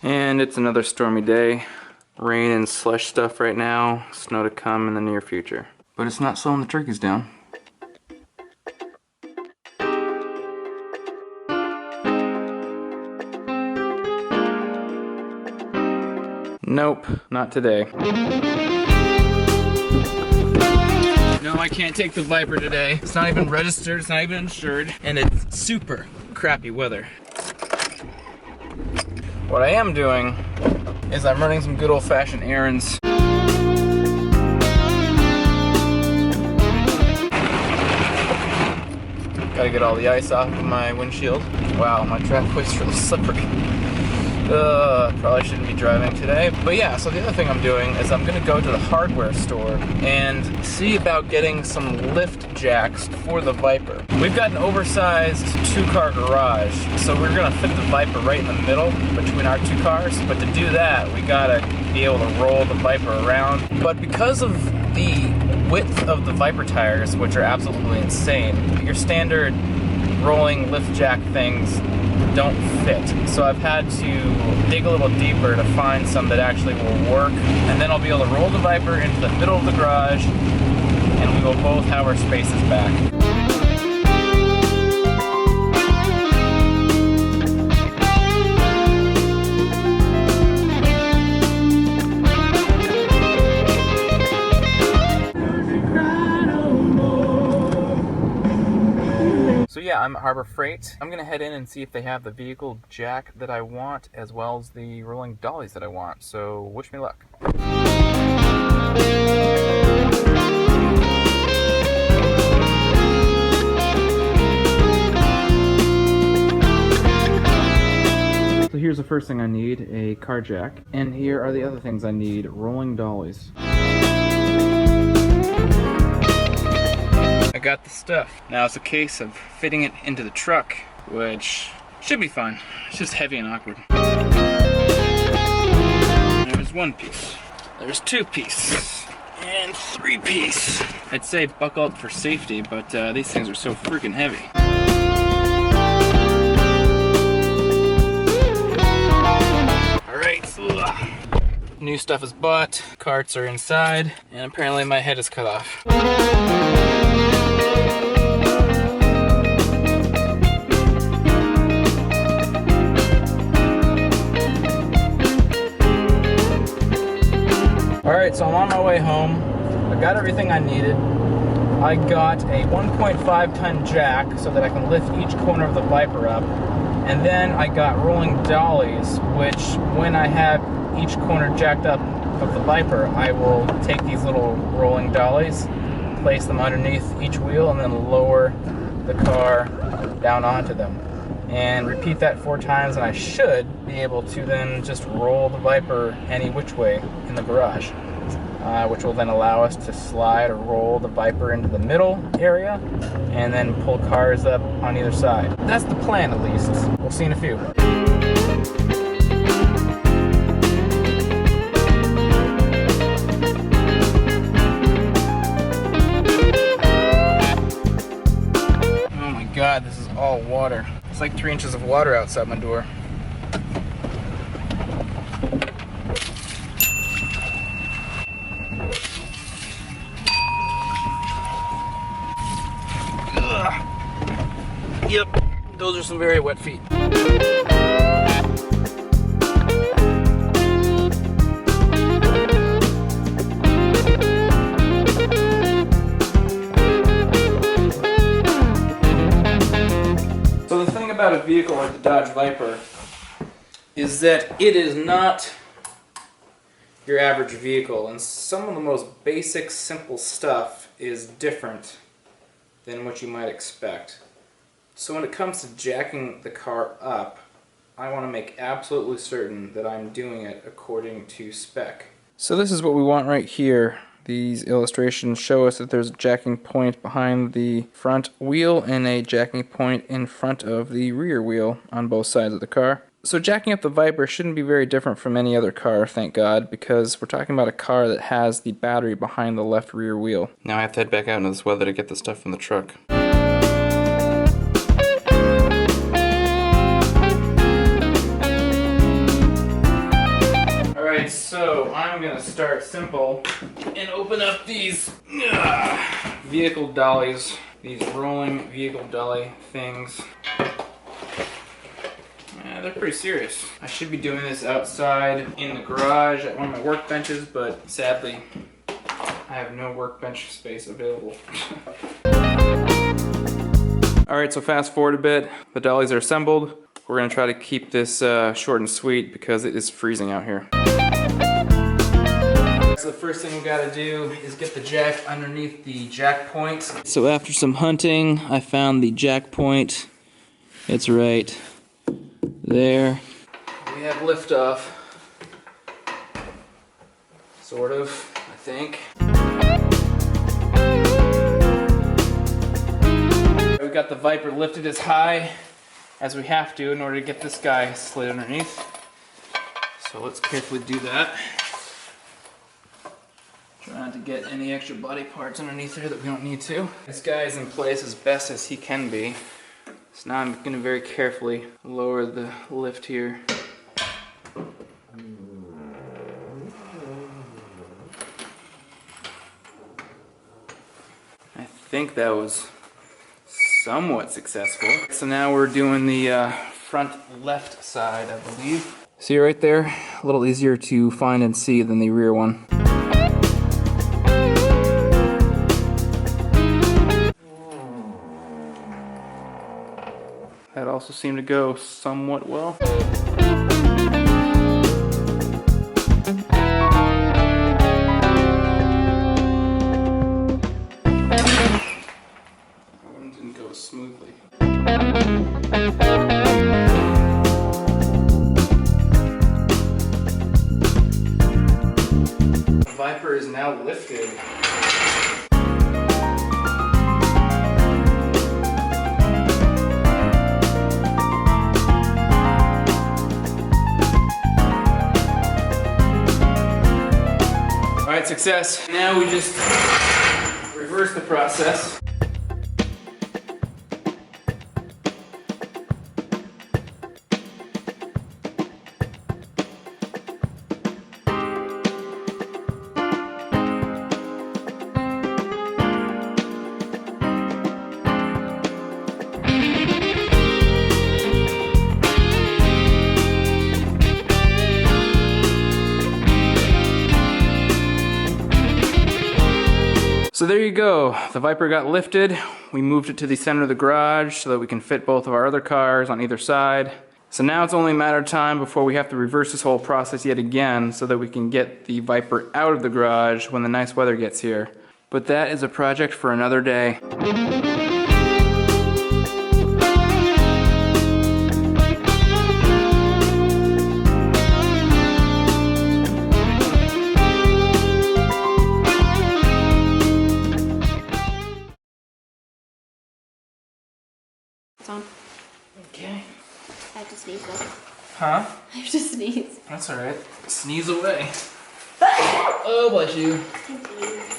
And it's another stormy day. Rain and slush stuff right now. Snow to come in the near future. But it's not slowing the turkeys down. Nope, not today. No, I can't take the Viper today. It's not even registered, it's not even insured, and it's super crappy weather. What I am doing is I'm running some good old-fashioned errands. Gotta get all the ice off of my windshield. Wow, my driveway's really slippery. Probably shouldn't be driving today. But yeah, so the other thing I'm doing is I'm gonna go to the hardware store and see about getting some lift jacks for the Viper. We've got an oversized 2-car garage, so we're gonna fit the Viper right in the middle between our 2 cars. But to do that, we gotta be able to roll the Viper around. But because of the width of the Viper tires, which are absolutely insane, your standard rolling lift jack things don't fit. So I've had to dig a little deeper to find some that actually will work, and then I'll be able to roll the Viper into the middle of the garage, and we will both have our spaces back. So yeah, I'm at Harbor Freight. I'm gonna head in and see if they have the vehicle jack that I want, as well as the rolling dollies that I want. So wish me luck. So here's the first thing I need, a car jack. And here are the other things I need, rolling dollies. I got the stuff. Now it's a case of fitting it into the truck, which should be fine. It's just heavy and awkward. There's 1 piece. There's 2 pieces. And 3 pieces. I'd say buckle up for safety, but these things are so freaking heavy. Alright. New stuff is bought. Carts are inside. And apparently my head is cut off. Alright, so I'm on my way home. I got everything I needed. I got a 1.5 ton jack so that I can lift each corner of the Viper up. And then I got rolling dollies, which when I have each corner jacked up of the Viper, I will take these little rolling dollies, place them underneath each wheel, and then lower the car down onto them. And repeat that 4 times, and I should be able to then just roll the Viper any which way in the garage, which will then allow us to slide or roll the Viper into the middle area and then pull cars up on either side. That's the plan, at least. We'll see in a few. Oh my God, this is all water. It's like 3 inches of water outside my door. Ugh. Yep, those are some very wet feet. About a vehicle like the Dodge Viper is that it is not your average vehicle, and some of the most basic, simple stuff is different than what you might expect. So when it comes to jacking the car up, I want to make absolutely certain that I'm doing it according to spec. So this is what we want right here. These illustrations show us that there's a jacking point behind the front wheel and a jacking point in front of the rear wheel on both sides of the car. So jacking up the Viper shouldn't be very different from any other car, thank God, because we're talking about a car that has the battery behind the left rear wheel. Now I have to head back out into this weather to get the stuff from the truck. I'm gonna start simple and open up these vehicle dollies, these rolling vehicle dolly things. Yeah, they're pretty serious. I should be doing this outside in the garage at one of my workbenches, but sadly, I have no workbench space available. Alright, so fast forward a bit. The dollies are assembled. We're gonna try to keep this short and sweet because it is freezing out here. So the first thing we gotta do is get the jack underneath the jack point. So after some hunting, I found the jack point. It's right there. We have liftoff. Sort of, I think. We got the VIPER lifted as high as we have to in order to get this guy slid underneath. So let's carefully do that. Try not to get any extra body parts underneath there that we don't need to. This guy is in place as best as he can be. So now I'm going to very carefully lower the lift here. I think that was somewhat successful. So now we're doing the front left side, I believe. See right there? A little easier to find and see than the rear one. That also seemed to go somewhat well. Didn't go smoothly. The VIPER is now lifted. Alright, success. Now we just reverse the process. So there you go, the VIPER got lifted. We moved it to the center of the garage so that we can fit both of our other cars on either side. So now it's only a matter of time before we have to reverse this whole process yet again so that we can get the VIPER out of the garage when the nice weather gets here. But that is a project for another day. On. Okay. I have to sneeze though. Huh? I have to sneeze. That's alright. Sneeze away. Oh, bless you. Thank you.